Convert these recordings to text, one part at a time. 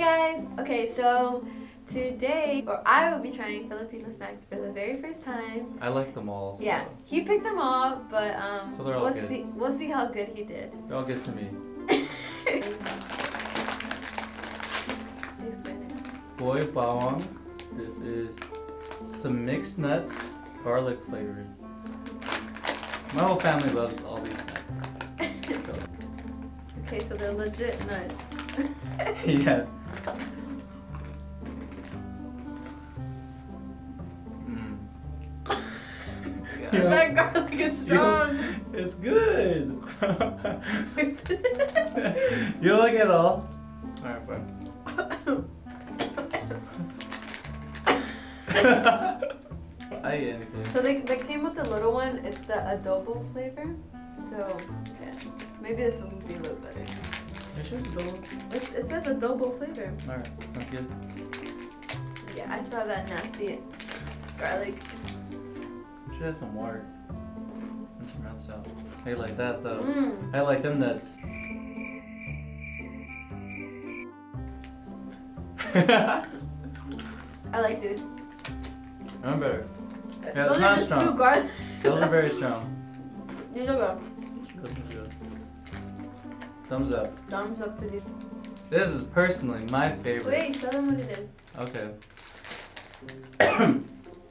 guys! Okay, so today, I will be trying Filipino snacks for the very first time. I like them all. So. Yeah, he picked them all, but so they're all good. We'll see how good he did. They're all good to me. Boy bawang. This is some mixed nuts, garlic flavored. My whole family loves all these nuts. So. Okay, so they're legit nuts. Yeah. That garlic is strong. It's good. You don't like it at all? Alright, fine. I eat anything. So they came with the little one. It's the adobo flavor. So yeah, maybe this one would be a little better. You sure it's adobo? It says adobo flavor. Alright, sounds good. Yeah, I saw that nasty garlic. You should have some water. Rinse your mouth out. Hey, like that though. Mm. I like them nuts. I like these. I'm better. Yeah, Those it's are not just strong. too garlic. Those are very strong. These are Good. Thumbs up. thumbs up for these. This is personally my favorite. Wait, tell them what it is. Okay.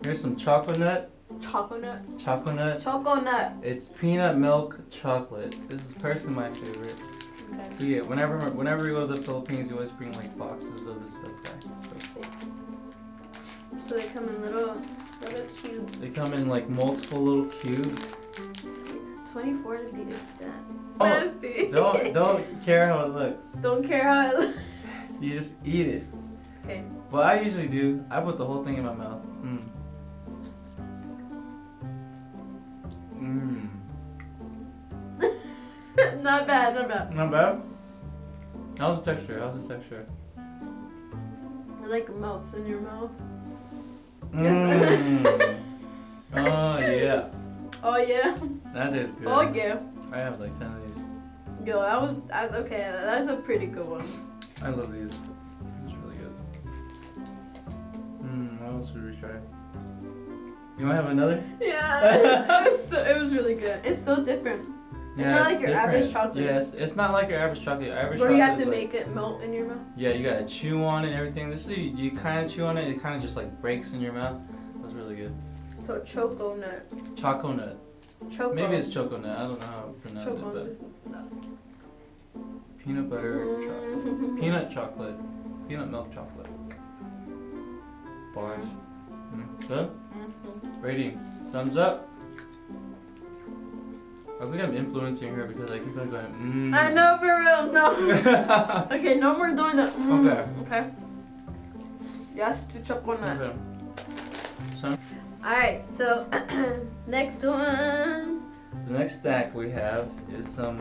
Here's some chocolate nut. Choconut. Chocolate. Choconut. It's peanut milk chocolate. This is personally my favorite. Okay. Yeah, whenever we go to the Philippines, you always bring like boxes of this stuff back and stuff. So they come in little cubes. They come in like multiple little cubes. 24 to be exact. Oh, Nasty. don't care how it looks. Don't care how it looks. You just eat it. Okay. What I usually do, I put the whole thing in my mouth. Not bad, not bad. Not bad. How's the texture? It like melts in your mouth. Oh yeah. Oh yeah. That is good. Oh yeah. I have like 10 of these. Yo, okay. That's a pretty good one. I love these. It's really good. What else would we try? You want to have another? Yeah. It was really good. It's so different. It's not like your average chocolate. Yes, it's not like your average chocolate. Where you have to make it melt in your mouth. Yeah, you gotta chew on it and everything. This is you kind of chew on it. It kind of just like breaks in your mouth. That's really good. So choco nut. Choco nut. Choco. Maybe it's choco nut. I don't know how to pronounce it, but peanut butter, peanut chocolate, peanut milk chocolate. Bars. Good. Rating. Thumbs up. I think I'm influencing her because I keep on going. I know, for real. No. Okay, no more doing that. Okay. Yes to choco nut. Okay. So, Alright, so next one. the next snack we have is some.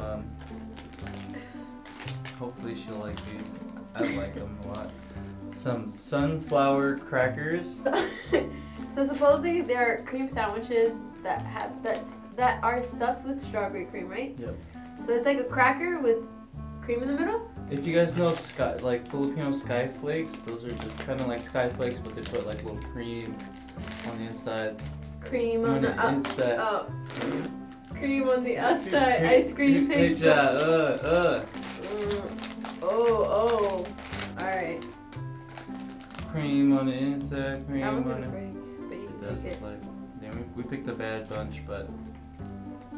Hopefully she'll like these. I like them a lot. Some sunflower crackers. So supposedly they're cream sandwiches that are stuffed with strawberry cream, right? Yep. So it's like a cracker with cream in the middle. If you guys know like Filipino sky flakes, those are just kind of like sky flakes, but they put like little cream on the inside. Cream on the inside. Oh. Cream on the outside. Ice cream Good pizza. job. Oh. Alright. Cream on the inside. Cream That was on gonna it. break, but you It does can take look it. like. Yeah, we picked a bad bunch, but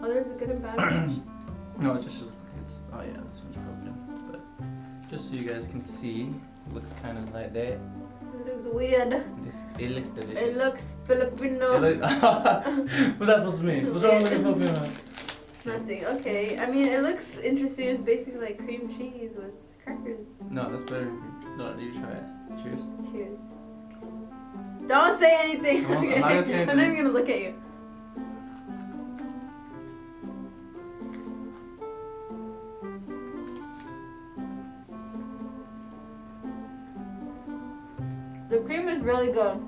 Oh, there's a good and bad one. no, it just looks like it's. Oh yeah, this one's broken. But just so you guys can see, it looks kind of like that. It looks weird. It looks delicious. It looks Filipino. What's that supposed to mean? What's wrong with Filipino? Nothing. Okay. I mean, it looks interesting. It's basically like cream cheese with crackers. No, that's better. No, you try it. Cheers. Cheers. Don't say anything. I'm Okay. not gonna say I'm not anything. even gonna look at you. The cream is really good.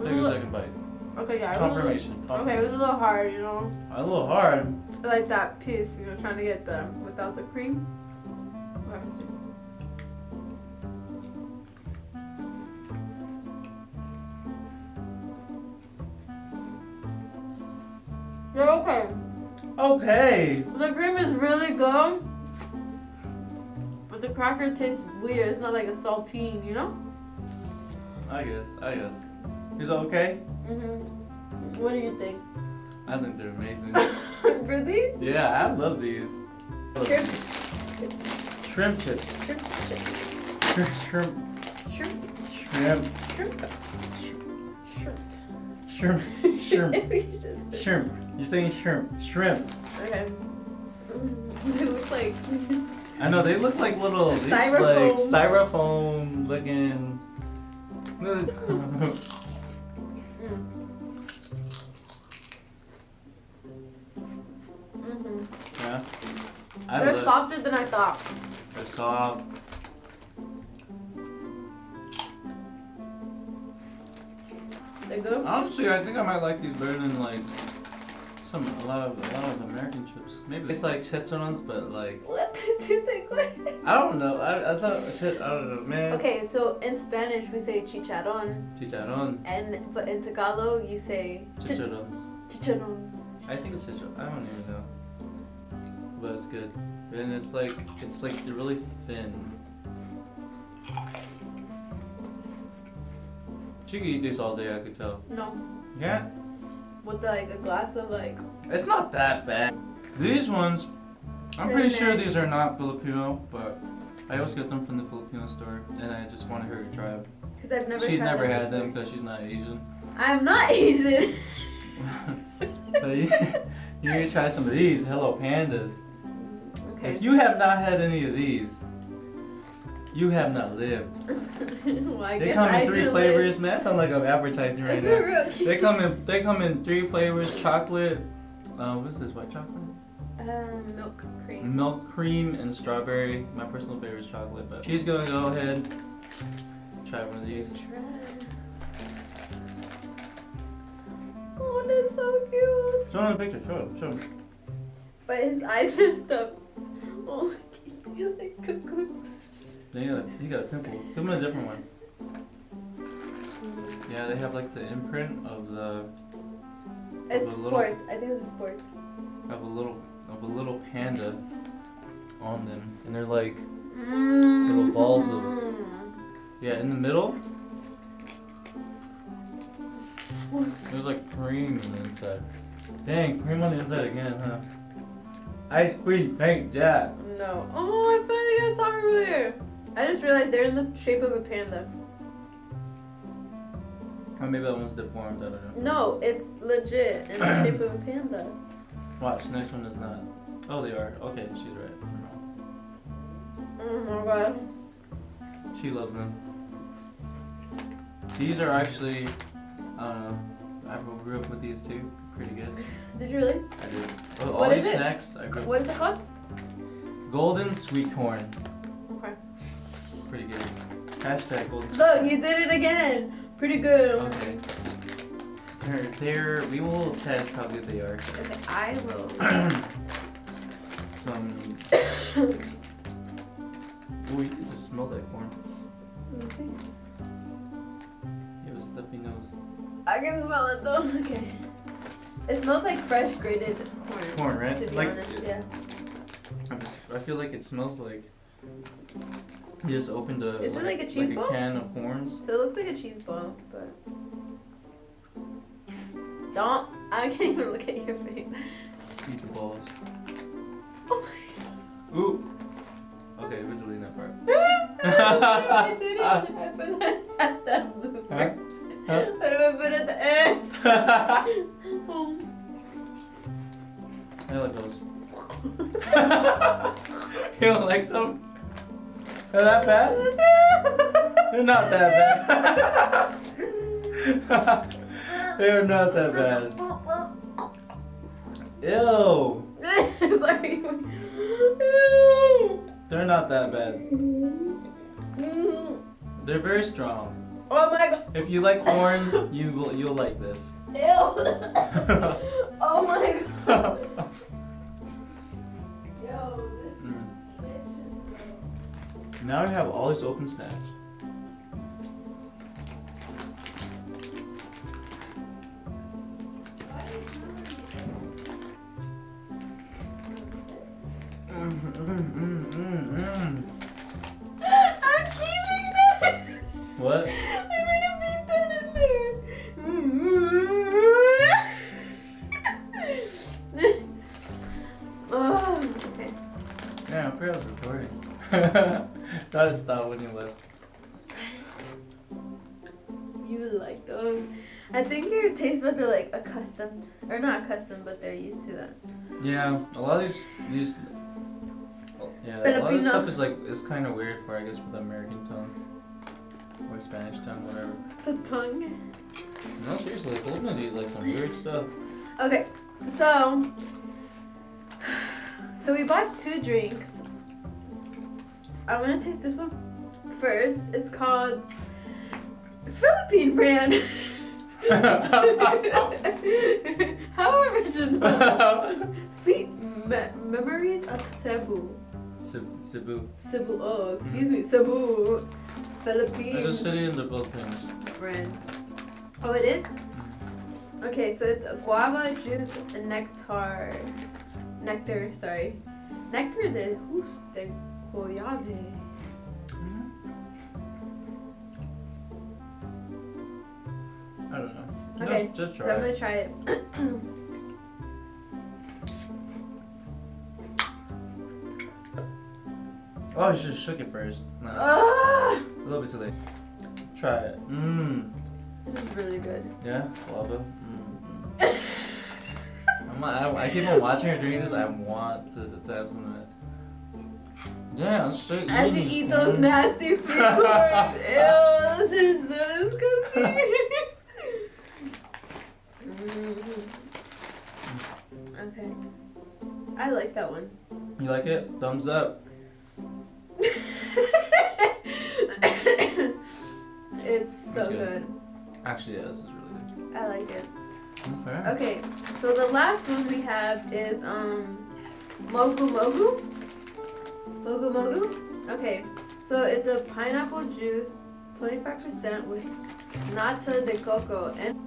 Take a second bite. Okay, yeah. Confirmation. Okay, it was a little hard, you know. A little hard. Like that piece, you know, trying to get the without the cream. Okay. They're okay. Okay. The cream is really good, but the cracker tastes weird. It's not like a saltine, you know? I guess. Is it okay? What do you think? I think they're amazing. Really? Yeah, I love these. Shrimp. Shrimp chips. Shrimp. Shrimp. Shrimp. Shrimp. Shrimp. Shrimp. Shrimp. Shrimp. You're saying shrimp. Shrimp. Okay. They look like. I know they look like little these like Styrofoam. styrofoam looking. Yeah. They're softer than I thought. They're soft. They're good. Honestly, I think I might like these better than like a lot of American chips. Maybe it's like chicharrones, but like What? Tastes like what? I don't know. I thought shit. I don't know, man. Okay, so in Spanish we say chicharrón, Chicharrón. but in Tagalog you say Chicharrones. chicharrones. I think it's chicharrón. I don't even know. But it's good. And it's like really thin. She could eat this all day, I could tell. No, Yeah? with like a glass of like. It's not that bad. These ones, I'm pretty sure these are not Filipino, but I always get them from the Filipino store, and I just wanted her to try them. Cause I've never. She's tried never had them because she's not Asian. I'm not Asian. But you need to try some of these. Hello, Pandas. Okay. If you have not had any of these, you have not lived. Well, I They guess come I in 3 do flavors. Man, that sounds like I'm advertising right For now. real. They come in 3 flavors: chocolate. What's this? White chocolate? Milk cream. Milk cream and strawberry. My personal favorite is chocolate, but she's gonna go ahead try one of these. Oh, that's so cute. Show him the picture. Show him. But his eyes messed up. Oh, he feels like cuckoo. He got a pimple. Give him a different one. Yeah, they have like the imprint of the It's a little- sports. I think it's sports. of a little panda on them, and they're like Little balls of- yeah in the middle. There's like cream on the inside. Dang, cream on the inside again, huh? Ice cream, thank Jack. No. Oh, I finally got some over there. I just realized they're in the shape of a panda. Or maybe that one's deformed. I don't know. No, it's legit in the shape of a panda. Watch, the next one is not. Oh, they are. Okay, she's right. Oh my god. She loves them. These are actually, I don't know. I grew up with these too. Pretty good. Did you really? I did. Oh, What all is these it? snacks, I grew up. What is it called? Golden sweet corn. Okay. Pretty good. Hashtag golden sweet Look, you did it again. Pretty good. Okay. We will test how good they are. Okay, I will. Some. Ooh, you can just smell that corn. Okay. You have a stuffy nose. I can smell it though. Okay. It smells like fresh grated corn. Corn, right? To be Like- honest, yeah. I feel like it smells like you just opened a Is it like a cheese ball? can of corns. So it looks like a cheese ball, but don't. I can't even look at your face. Eat the balls. Oh Ooh. Okay, we're deleting that part. I did it. I put that at the bloopers. Huh? What if I put it at the end? I like those. You don't like them? They're that bad? They're not that bad. They're not that bad. Ew. Sorry. Ew. They're not that bad. They're very strong. Oh my god. If you like corn, you'll like this. Ew. Oh my god. Yo, this is delicious. Now I have all these open snacks. Try to stop when you left. You like those? I think your taste buds are like accustomed, or not accustomed, but they're used to that. Yeah, a lot of these. Yeah, a lot of Filipino. this stuff is like it's kind of weird for I guess for the American tongue or Spanish tongue, whatever. The tongue. No, seriously, Filipinos eat like some weird stuff. Okay, so we bought 2 drinks. I'm gonna taste this one first. It's called Philippine brand. How original. Sweet memories of Cebu. Cebu. Cebu. Oh, excuse me, Cebu. There's a Philippine city in the Philippines. brand. Oh, it is? Okay, so it's a guava juice and nectar, sorry. Nectar de Juste Goyave. I don't know. Okay, Just so try I'm it. gonna try it. Oh, I should have shook it first. No, Ah! a little bit too late. Try it. Mmm. This is really good. Yeah, lava. I keep on watching her drink this. I want to have some of that. Yeah, I'm straight. As you eat those nasty sweet corn. Ew, this is so disgusting. Okay. I like that one. You like it? Thumbs up. It's so That's good. good. Actually, yeah, this is really good. I like it. Okay. Okay, so the last one we have is Mogu Mogu. Mogu Mogu. Okay, so it's a pineapple juice, 25% with nata de coco and.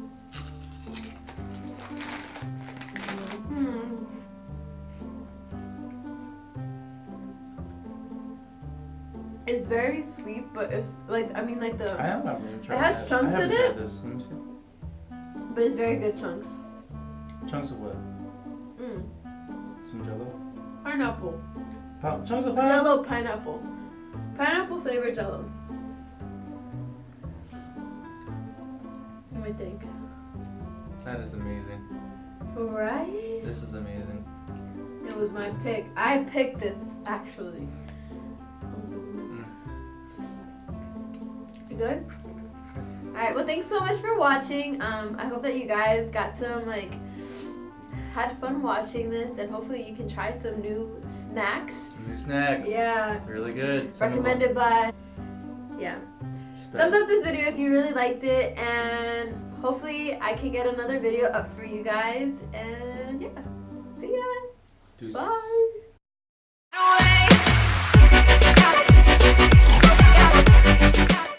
It's very sweet, but it's like I haven't even tried has that. chunks I haven't in tried it? This. Let me see. but it's very good chunks. Chunks of what? Some Jello. Pineapple. Chunks of pineapple. Jello pineapple. Pineapple flavored Jello. What do you think? That is amazing. Right? This is amazing. It was my pick. I picked this actually. You good? Alright, well thanks so much for watching. I hope that you guys got some had fun watching this, and hopefully you can try some new snacks. Some new snacks. Yeah. Really good. Recommended by Thumbs up this video if you really liked it, and hopefully I can get another video up for you guys, and yeah. See ya. Deuces. Bye.